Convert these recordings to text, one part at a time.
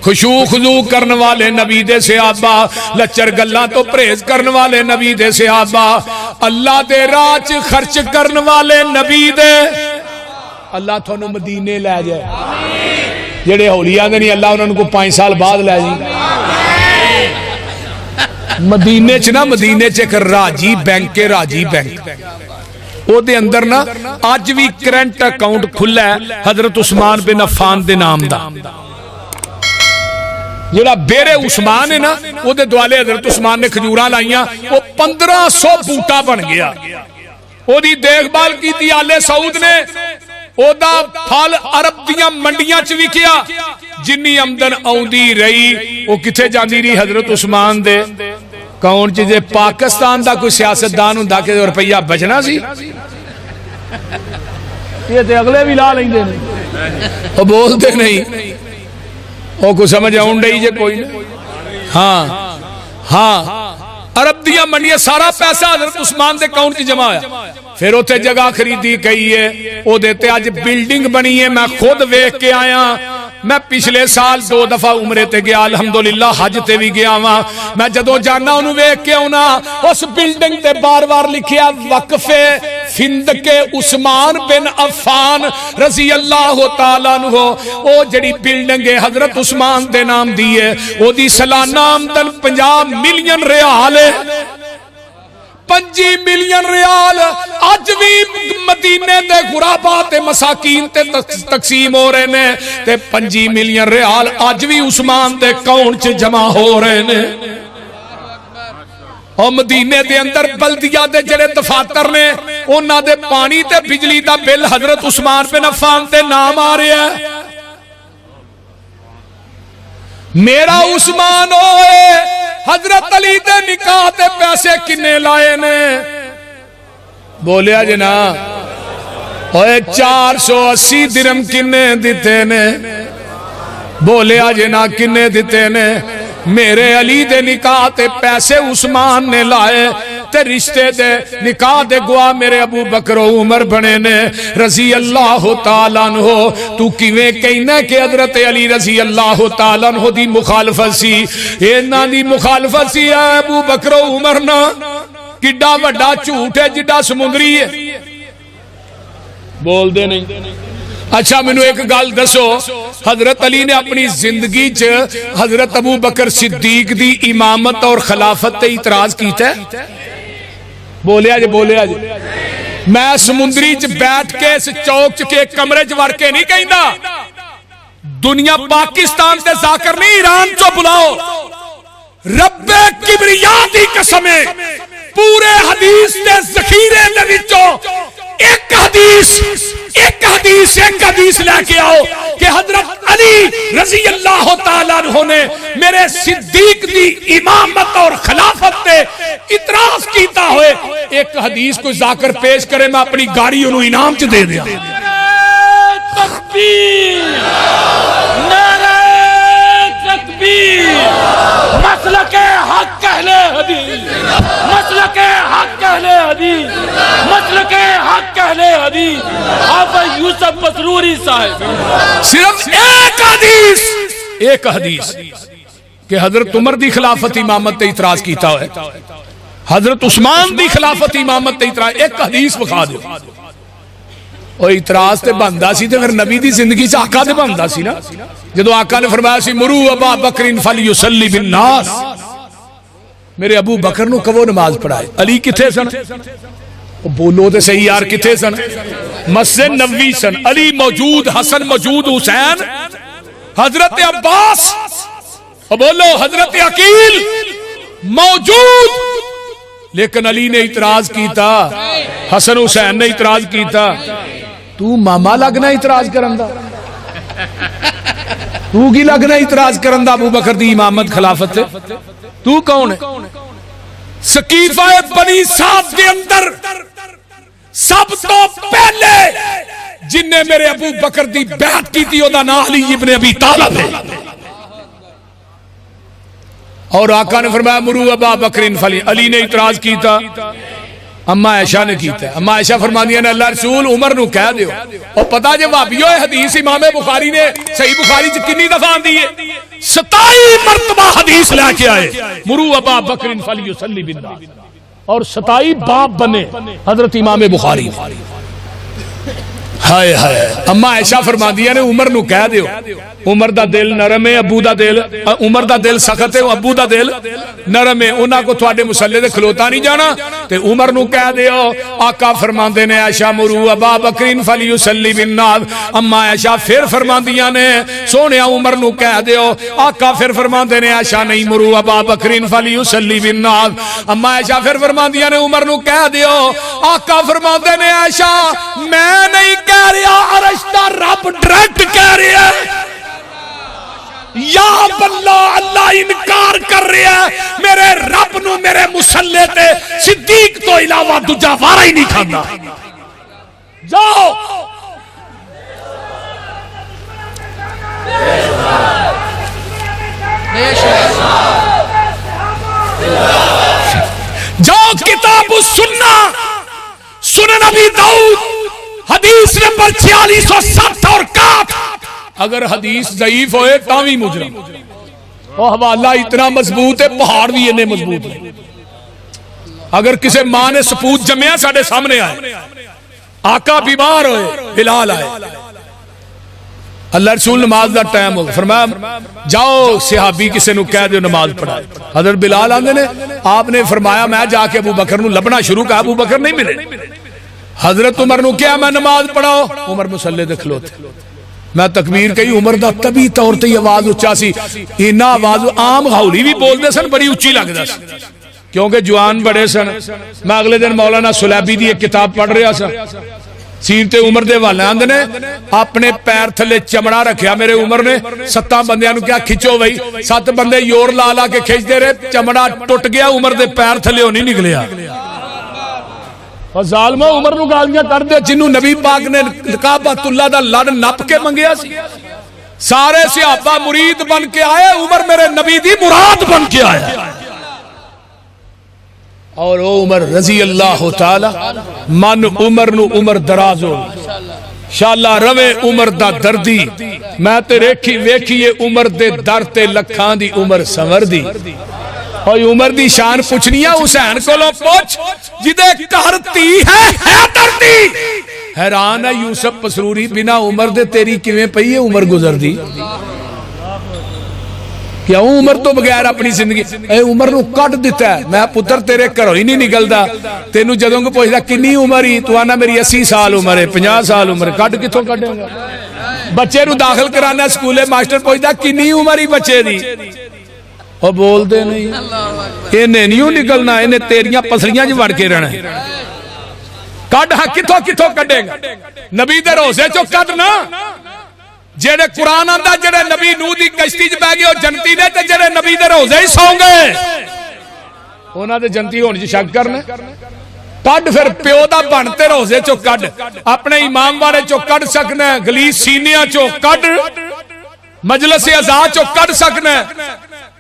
خشوع خضوع کرن والے نبی دے صحابہ، لچر گلاں تو پرہیز کرن والے نبی دے صحابہ، اللہ دے راہ چ خرچ کرن والے نبی دے، اللہ تھانوں مدینے لے جائے۔ جڑے اولیاء دے نہیں اللہ انہاں کو 5 سال بعد لے جی مدینے چ نا، مدینے چ ایک راجی بینک کے راجی بینک، او دے اندر نا آج بھی کرنٹ اکاؤنٹ کھلا ہے حضرت عثمان بن عفان دے نام دا۔ جڑا بیرے عثمان ہے نا او دے دوالے حضرت عثمان نے کھجوراں لائیاں، وہ 1500 بوٹا بن گیا، او دی دیکھ بھال کی تھی آل سعود نے، او دا پھل عرب دیاں منڈیاں چ وکیا، جنی آمدن آوندی رہی او کتھے جاندی رہی حضرت عثمان دے کون چیزے۔ پاکستان دا کوئی سیاستدان ہوندا کہ روپیہ بچنا سی، یہ تے اگلے بھی لا لیندے نہیں، او بولتے نہیں، او کو سمجھ آؤں ڈئی جے کوئی نہیں۔ ہاں عرب دیاں منڈیاں سارا پیسہ حضرت عثمان دے کون چ جمع ہویا، پھر اوتھے جگہ خریدی گئی ہے، او دیتے آج بلڈنگ بنی ہے، میں خود ویکھ کے آیا، میں پچھلے سال 2 دفعہ عمرے تے گیا، الحمدللہ حج تے بھی گیا ہاں، میں جدوں جانا انہوں ویکھ کے ہونا، اس بلڈنگ تے بار بار لکھیا وقف فندق عثمان بن عفان رضی اللہ تعالیٰ عنہ، او جڑی بلڈنگ حضرت عثمان دے نام دیئے، او دی سالانہ آمدن 50 ملین ریال ہے، 5 ملین ریال آج بھی مدینے دے غرابات مساکین تے تقسیم ہو رہے نے، تے 5 ملین ریال آج بھی عثمان دے کون چ جمع ہو رہے نے۔ اور مدینے دے اندر بلدیہ دے جڑے دفاتر نے، انہاں دے پانی تے بجلی دا بل حضرت عثمان بن عفان تے نام آ رہے ہیں۔ میرا عثمان ہوئے حضرت علی دے نکاح تے پیسے کنے لائے نے، بولیا جنا ہوئے 480 درہم کنے دیتے نے، بولیا جنا کنے دیتے نے، میرے علی دے نکاح تے پیسے عثمان نے لائے، تے رشتے دے نکاح دے گواہ میرے ابو بکر و عمر بنے نے رضی اللہ تعالیٰ عنہ۔ تو کیویں کہنا کہ حضرت علی رضی اللہ تعالیٰ عنہ دی مخالفت سی، اینا دی مخالفت سی ابو بکر و عمر نا، کڈا وڈا جھوٹ ہے جڈا سمندری ہے، بول دے نہیں۔ اچھا مینوں ایک گل دسو، حضرت علی نے اپنی زندگی چ حضرت ابو بکر صدیق دی امامت اور خلافت تے اعتراض کیتا ہے؟ بولیا جی بولیا جی، میں سمندری چ بیٹھ کے اس چوک چ کے کمرے چ وڑ کے نہیں کہندا، دنیا پاکستان تے ذاکر نہیں، ایران چو بلاؤ، رب کبریا دی قسم ہے، پورے حدیث تے ذخیرے دے وچوں ایک حدیث لے کے آؤ کہ حضرت علی رضی اللہ تعالیٰ عنہ نے میرے صدیق دی امامت اور خلافت تے اعتراض کیتا ہوئے، ایک حدیث کو ذاکر پیش کرے، میں اپنی گاڑی انہوں انعام چ دے دیا۔ تکبیر، نعرہ تکبیر، مسلک حق اہل حدیث، مسلک حق اہل حدیث، مسلک حق اہل حدیث، حافظ یوسف مسروری صاحب۔ صرف ایک حدیث کہ حضرت عمر دی خلافت امامت تے اعتراض کیتا ہوئے، حضرت عثمان دی خلافت امامت تے اعتراض، ایک حدیث بخا دو۔ اور اعتراض تے بندہ سی تے پھر نبی دی زندگی سے آقا دے بندہ سی نا، جدو آقا نے فرمایا سی مرو ابا بکر فلیصلی بالناس، میرے ابو بکر نو کہو نماز پڑھائے۔ علی کتھے سن؟ بولو تے صحیح یار، کتھے سن؟ مسجد نبوی سن، علی موجود، حسن موجود، حسین، حضرت عباس، بولو حضرت عقیل موجود، لیکن علی نے اعتراض کیتا، حسن حسین نے اعتراض کیتا۔ تو ماما لگنا اعتراض کرندا، تو کی لگنا اعتراض کرندا ابو بکر دی امامت خلافت سے؟ تو کون ہے؟ سقیفہ بنی سعد کے اندر سب تو پہلے جن نے میرے ابو بکر دی بیعت کی تھی وہ نام علی ابن ابی طالب ہے، اور آقا نے فرمایا مرو ابا بکر فلی، علی نے اعتراض کی تھا، اما عائشہ نے کیتا ہے. اما عائشہ فرماندیاں نے اللہ رسول عمر نو کہہ دیو او پتہ جے بھابیو حدیث امام بخاری نے صحیح بخاری چ کنی دفعہ آندی ہے 27 مرتبہ حدیث لے کے آئے مرو ابا بکر فلیصلی بالناس اور 27 باپ بنے حضرت امام بخاری. ہائے ہائے اما عائشہ فرماندیاں نے عمر نو کہہ دیو عمر دا دل نرم ہے ابو دا دل عمر دا دل سخت ہے ابو دا دل نرم ہے انہاں کو تواڈے مصلی تے کھلوتا نہیں جانا تے عمر نو کہہ دیو آقا فرماندے نے عائشہ مرو ابا بکر فلیصلی بالناس. اما عائشہ پھر فرماندیاں نے سونیا عمر نو کہہ دیو آقا پھر فرماندے نے عائشہ نہیں مرو ابا بکر فلیصلی بالناس. اما عائشہ پھر فرماندیاں نے عمر نو کہہ دیو آقا فرماندے نے عائشہ میں نہیں کہہ رہا عرش دا رب ڈائریکٹ کہہ رہا ہے یا اللہ اللہ انکار کر رہا ہے میرے رب نو میرے مصلی تے صدیق تو علاوہ دوجا وارا ہی نہیں کھانا. جاؤ جاؤ کتاب السنہ سنن ابی داؤد حدیث نمبر 4607 اور 61 اگر حدیث ضعیف ہوئے تاوی مجرم وہ حوالہ اتنا مضبوط ہے پہاڑ بھی انہیں مضبوط ہے. اگر کسی ماں نے سپوت جمعہ ساڑھے سامنے آئے آقا بیمار ہوئے بلال آئے اللہ رسول نماز دا ٹائم ہو فرمایا جاؤ صحابی کسی نو کہہ دے نماز پڑھائے. حضرت بلال آندے نے آپ نے فرمایا میں جا کے ابو بکر نو لبنا شروع کہا ابو بکر نہیں ملے. حضرت عمر نو کیا میں نماز پڑھاؤ عمر مصلی دے کھلوتے میں تکبیر کہی عمر دا طبی طور تے آواز اچھا سی اینا آواز عام غولی بھی بول دے سن بڑی اچھی لگ دا سی کیونکہ جوان بڑے سن. میں اگلے دن مولانا سلیبی دی ایک کتاب پڑھ رہا سا سیرت عمر دے والد نے اپنے پیر تھلے چمڑا رکھیا میرے عمر نے 7 بندیاں نو کیا کھچو بھائی 7 بندے یور لا لا کے کھچ دے رہے چمڑا ٹوٹ گیا عمر دے پیر تھلے ہو نہیں نکلیا. ظالمہ عمر نو گالیاں کر دے جنہوں نبی پاک نے کعبۃ اللہ دا لڑ نپ کے منگیا سی سارے صحابہ مرید بن کے آئے عمر میرے نبی دی مراد بن کے آیا اور او عمر رضی اللہ تعالی من عمر نو عمر دراز ہو شاءاللہ روے عمر دا دردی میں تے ریکھی ویکھیے عمر دے در تے لکھان دی عمر سمر دی اور عمر دی شان پوچھنیا حسین کو لو پوچھ جدے کرتی ہے حیدر دی حیران ہے یوسف پسروری بنا عمر دے تیری کیویں پئی ہے عمر گزر دی کیا عمر تو بغیر اپنی زندگی اے عمر نو کٹ دیتا ہے میں پتر تیرے گھروں ہی نہیں نکلدا تینو جدوں کو پوچھدا کنی عمر ہی تو آنا میری 80 سال عمر ہے 50 سال عمر کٹ کتھوں کڈے گا بچے نو داخل کرانا سکولے ماسٹر پوچھدا کنی عمر ہی بچے دی اور بول دے نہیں انہیں نہیں نکلنا انہیں تیریاں پسلیاں جو وڑ کے رہنا کٹ ہاں کتھوں کتھوں کڈے گا نبی دے روزے چو کٹ نا جڑے قرآن آندا جڑے نبی نو دی کشتی چ بیٹھ گئے او جنتی نے تے جڑے نبی دے روزے ہی سو گئے انہاں دے جنتی ہون چ شک کرنا کڈ پھر پیو دا بنتے روزے چو کڈ اپنے امام والے چو کڈ سکنا گلیس سینیاں چو کڈ مجلس عزا چو کڈ سکنا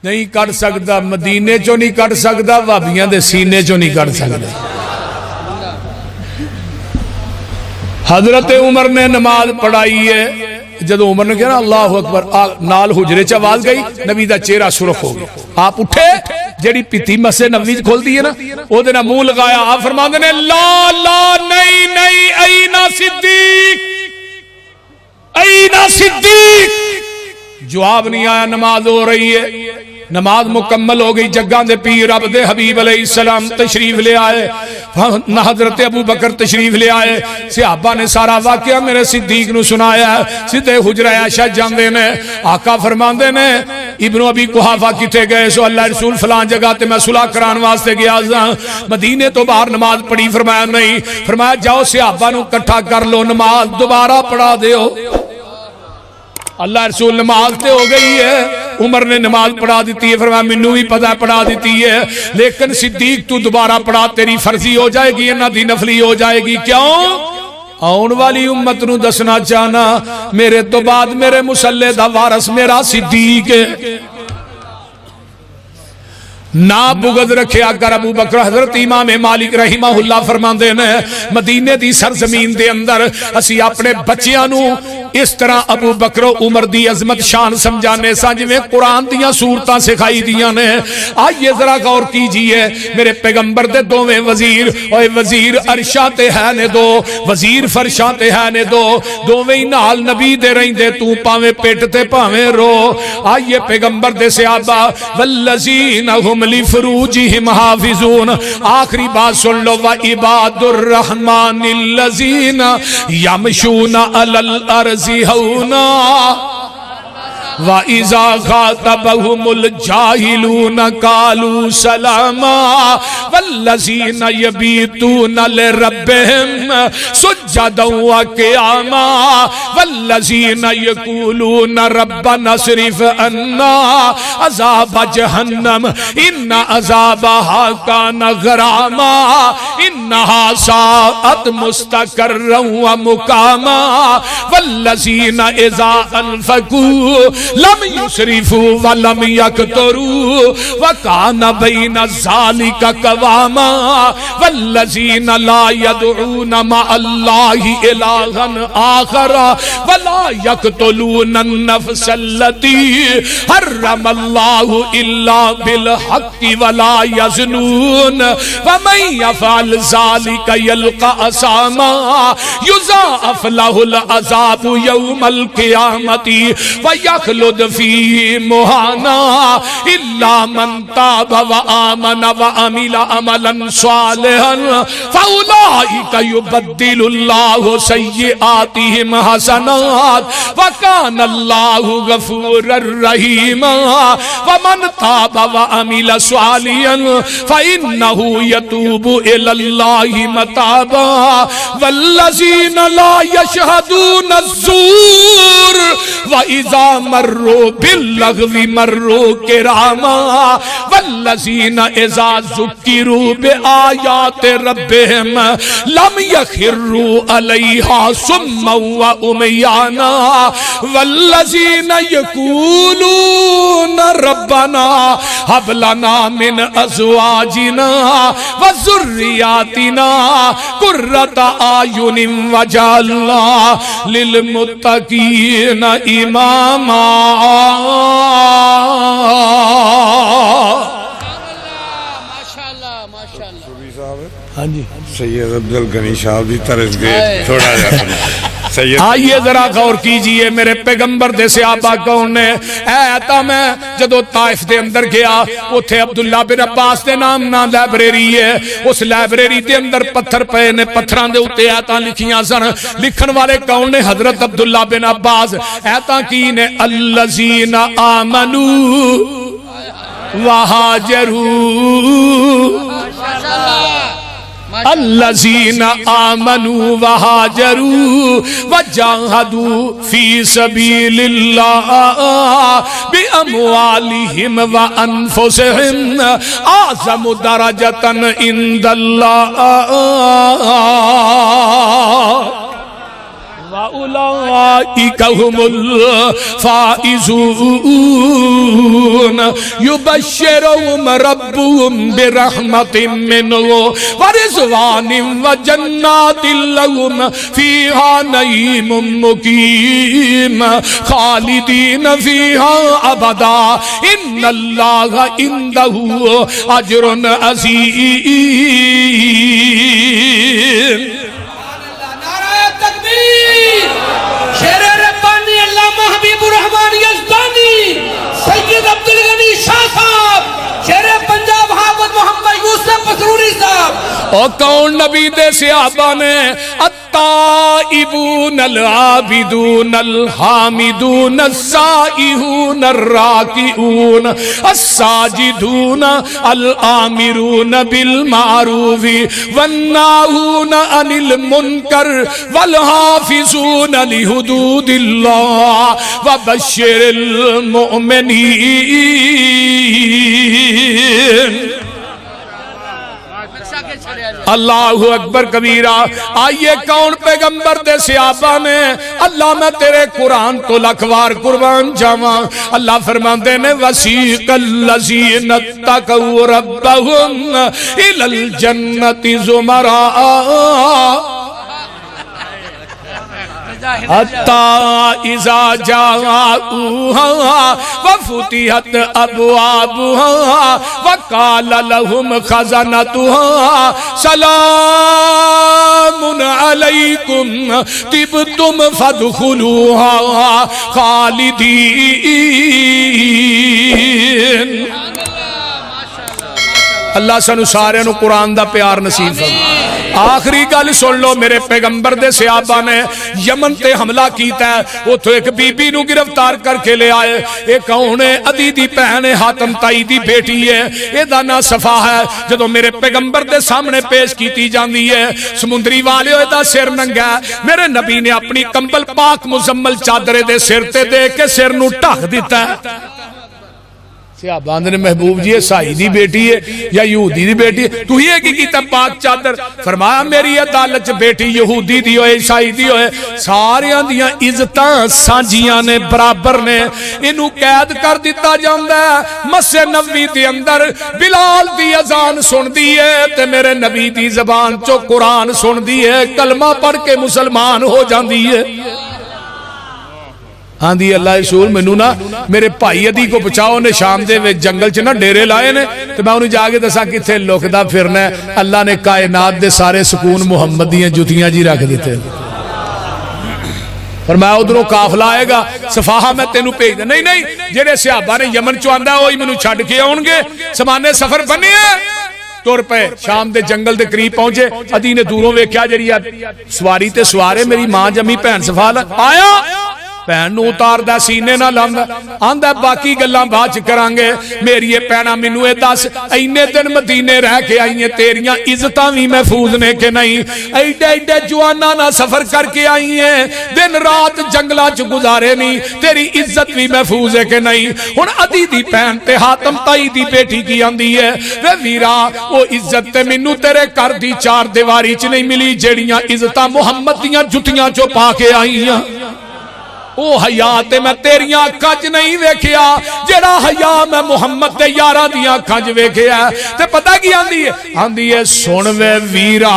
نہیں کڈ سکدا مدینے چو نہیں کڈ سکدا وابیاں دے سینے چو نہیں کڈ سکدا. حضرت عمر نے نماز پڑھائی ہے جدو عمر نے کہا نا اللہ اکبر نال حجرے چ آواز گئی نبی دا چہرہ سرخ ہو گیا آپ اٹھے جڑی پیتی مسجد نبوی کھول دی ہے نا او دے نا منہ لگایا آپ فرماندے نے لا لا نہیں نہیں اینا صدیق اینا صدیق جواب نہیں آیا نماز ہو رہی ہے نماز مکمل ہو گئی جگہ دے پیر رب دے حبیب علیہ السلام تشریف لے آئے حضرت ابو بکر تشریف لے آئے صحابہ نے سارا واقعہ میرے صدیق نو سنایا سیدھے حجرہ عائشہ جاندے نے آقا فرماندے نے ابن ابی قحافہ کتے گئے سو اللہ رسول فلان جگہ تے میں صلح کران واسطے گیا مدینے تو باہر نماز پڑھی فرمایا نہیں فرمایا جاؤ صحابہ نو کٹھا کر لو نماز دوبارہ پڑھا دیو اللہ رسول نماز تے ہو گئی ہے عمر نے نماز پڑھا دیتی ہے فرمایا منو بھی پتہ پڑھا دیتی ہے لیکن صدیق تو دوبارہ پڑھا تیری فرضی ہو جائے گی نہ دی نفلی ہو جائے گی کیوں آن والی امت نو دسنا چاہنا میرے تو بعد میرے مصلی دا وارث میرا صدیق ہے نہ بغض رکھیا کر ابو بکر. حضرت امام مالک رحمہ اللہ فرماندے نے مدینے دی سرزمین دے اندر اسی اپنے بچیاں نو اس طرح ابو بکر و عمر دی عظمت شان سمجھانے سا جویں قرآن دیاں سورتاں سکھائی دیاں نے. آئیے ذرا غور کیجئے میرے پیغمبر دے دوویں وزیر اوے وزیر عرشاں تے ہے نے دو وزیر فرشاں تے ہے نے دوویں نال نبی دے رہندے تو پاویں پیٹ تے پاویں رو. آئیے پیغمبر دے صحابہ والذین هم لفروجہم حافظون. آخری بات سن لو وعباد الرحمن الذین یمشون علی الارض ہونا وَإِذَا خَاطَبَهُمُ الْجَاهِلُونَ قَالُوا سَلَامًا وَالَّذِينَ يَبِيتُونَ لِرَبِّهِمْ سُجَّدًا وَقِيَامًا وَالَّذِينَ يَقُولُونَ رَبَّنَا اصْرِفْ عَنَّا عَذَابَ جَهَنَّمَ إِنَّ عَذَابَهَا كَانَ غَرَامًا إِنَّهَا سَاءَتْ مُسْتَقَرًّا وَمُقَامًا وَالَّذِينَ إِذَا أَنفَقُوا لم يسرفوا ولم يقتروا وكان بين ذلك قواما والذين لا يدعون مع الله إلها آخر ولا يقتلون النفس التي حرم الله إلا بالحق ولا يزنون ومن يفعل ذلك يلقى أثاما يضاعف له العذاب يوم القيامة ويخلد فيه مهانا إلا من تاب وآمن وعمل عملا صالحا فأولئك يبدل الله سيئاتهم حسنات وكان الله غفورا رحيما ومن تاب وعمل صالحا فإنه يتوب إلى الله متابا والذين لا يشهدون الزور وَإِذَا مَرُّوا بِاللَّغْوِ مَرُّوا كِرَامًا وَالَّذِينَ إِذَا ذُكِّرُوا بِآيَاتِ رَبِّهِمْ لَمْ يَخِرُّوا عَلَيْهَا صُمًّا وَعُمْيَانًا وَالَّذِينَ يَقُولُونَ رَبَّنَا هَبْ لَنَا مِنْ أَزْوَاجِنَا وَذُرِّيَّاتِنَا قُرَّةَ أَعْيُنٍ وَاجْعَلْنَا لِلْمُتَّقِينَ إِمَامًا. ہاں جی سید عبدالغنی صاحب دی طرز دے تھوڑا جا آئیے ذرا غور کیجئے میرے پیغمبر دے صحابہ کون نے. ایتا میں جدو طائف دے اندر گیا اتھے عبداللہ بن عباس دے نام نہ لائبریری ہے. اس لائبریری دے اندر پتھر پے نے پتھران دے اتے ایتا لکھیاں سن. لکھن والے کون نے حضرت عبداللہ بن عباس. ایتا کی نے الذین آمنوا وہاجروا الذین آمنوا وہاجروا وجاہدوا فی سبیل اللہ باموالہم وانفسہم اعظم درجۃ عند اللہ وَأُولَئِكَ هُمُ الْفَائِزُونَ يُبَشِّرُهُمْ رَبُّهُمْ بِرَحْمَةٍ مِّنْهُ وَرِضْوَانٍ وَجَنَّاتٍ لَهُمْ فِيهَا نَعِيمٌ مُّقِيمٌ خَالِدِينَ فِيهَا أَبَدًا إِنَّ اللَّهَ عِندَهُ أَجْرٌ عَظِيمٌ. شیر ربانی علامہ حبیب الرحمن یزدانی سید عبدالغنی شاہ صاحب شیر پنجاب حافظ محمد یوسف پسروری صاحب. اور کون نبی دے صحابہ نے التائبون العابدون الحامدون السائحون الراکعون الساجدون الآمرون بالمعروف والناہون عن المنکر والحافظون لحدود اللہ وبشر المؤمنین. اللہ اکبر کبیرہ. آئیے کون پیغمبر دے صحابہ نے اللہ میں تیرے قرآن تو لکھوار قربان جاواں. اللہ فرماندے نے وسیق الذین اتقوا ربهم الی الجنۃ زمراء حتی اذا جاؤوها وفتحت ابوابها وقال لهم خزنتها سلام علیکم طبتم فادخلوها خالدین. اللہ سانو سارے نو قرآن دا پیار نصیب فرمائے. آخری گل سن لو, میرے پیغمبر دے صحابہ نے یمن تے حملہ کیتا ہے, اتھو ایک بی بی نو گرفتار کر کے لے آئے. ایک کون ہے؟ عدی دی بہن ہے, حاتم تائی دی بیٹی ہے, اے دا نا صفا ہے. جدو میرے پیغمبر دے سامنے پیش کیتی جاندی ہے, سمندری والے ہوئے دا سر ننگا ہے. میرے نبی نے اپنی کمبل پاک مزمل چادرے دے سر تے دے کے سر نو ٹھک دیتا ہے. صحابہ نے محبوب جی عیسائی دی بیٹی ہے یا یہودی دی بیٹی ہے, تو ہی ہے کی کیتا پاک چادر. فرمایا میری عدالت بیٹی یہودی دی ہوئے عیسائی دی ہوئے ساریاں دیاں عزتاں سانجیاں نے برابر نے. انہوں قید کر دیتا جاندہ ہے مسجد نبوی دی اندر. بلال دی اذان سن دی ہے تے میرے نبی دی زبان چو قرآن سن دی ہے, کلمہ پڑھ کے مسلمان ہو جاندی ہے. ہاں دی اللہ رسول میں نا میرے بھائی عدی کو بچاؤ نے شام دے وے جنگل چ نا ڈیرے لائے نے, تو میں انہیں جا کے دسا کتنے لکدا پھرنا ہے. اللہ نے کائنات دے سارے سکون محمد دیاں جتیاں جی رکھ دیتے. فرمایا ادھروں قافلہ آئے گا صفاہا میں تینوں بھیج دے. نہیں نہیں, جڑے صحابہ نے یمن چوں آندا وہی مینوں چھڈ کے آؤن گے. سمانے سفر بنے تر پے شام دے جنگل دے قریب پہنچے. عدی نے دوروں ویکھیا جڑی سواری تے سوارے میری ماں جمی بہن صفا آیا, بہن نو اتار دا سینے نہ لاندا آندا باقی گلاں بعد چ کرانگے. میری یہ بہنا مینوں اے دس اینے دن مدینے رہ کے آئی ہیں, تیریاں عزتاں وی محفوظ نے کہ نہیں؟ ایڈے ایڈے جواناں نہ سفر کر کے آئی ہیں, دن رات جنگلاں چ گزارے نہیں, تیری عزت وی محفوظ ہے کہ نہیں؟ ہن عدی دی بہن تے حاتم تائی دی بیٹی کی آندی ہے وے ویرا او عزت تے مینوں تیرے گھر دی چار دیواری چ نہیں ملی جیڑیاں عزتاں محمد دیاں جتیاں چوں پا کے آئی ہیں. او حیات میں تیریاں اکھاں چ نہیں ویکھیا جڑا حیا میں محمد دے یاراں دیاں اکھاں چ ویکھیا. تے پتہ کی آندی ہے؟ آندی ہے سن وے ویرا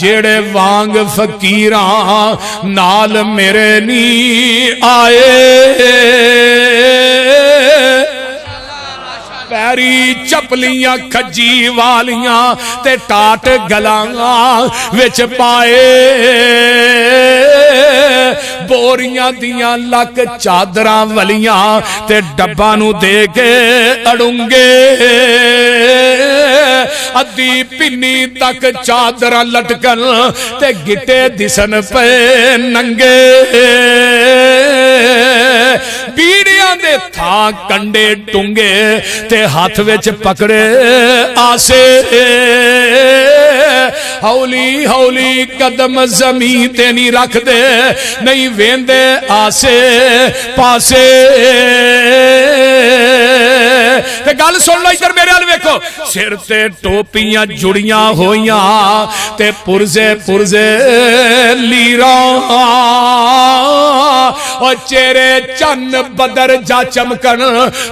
جڑے وانگ فقیراں نال میرے نی آئے, پیری چپلیاں کھجی والیاں تے ٹاٹ گلاں وچ پائے, بوریاں دیاں لک چادراں ولیاں تے ڈباں نو دے کے اڑنگے. ادھی پنی تک چادراں لٹکن تے گٹے دسن پے ننگے. بیڑیاں دے تھا کنڈے ٹنگے تے ہاتھ وچ پکڑے آسے. ہولی ہولی قدم زمین تے نہیں رکھ دے, نہیں ویندے آسے پاسے. تے گل سن لو ادھر میرے ال ویکھو, سر تے ٹوپیاں جڑیاں ہویاں تے پرزے پرزے لیراں, اور چہرے چن بدر جا چمکن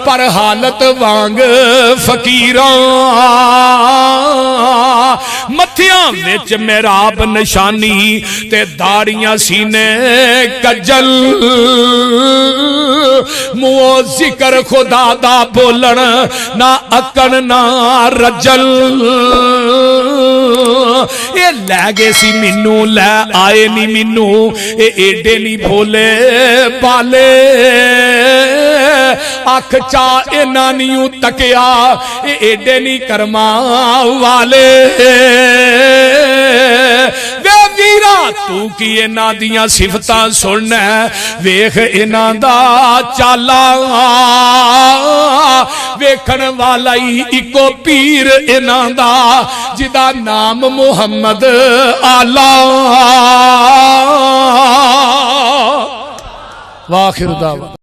پر حالت وانگ فقیراں. متھیاں وچ محراب نشانی تے داڑیاں سینے کجل, منہ ذکر خدا دا بولن نہ اکن نہ رجل. اے لے گے سی مینوں لے آئے نی مینوں, اے ایڈے نی بھولے بالے. اکھ چا اے نانیوں تکیا, اے ایڈے نی کرما والے. وے ویرا تو کی انہاں دیاں صفتاں سننا, ویکھ انہاں دا چالا, ویکھن والا ہی اکو پیر انہاں دا جدا نام محمد آلہ. واخر دعوانا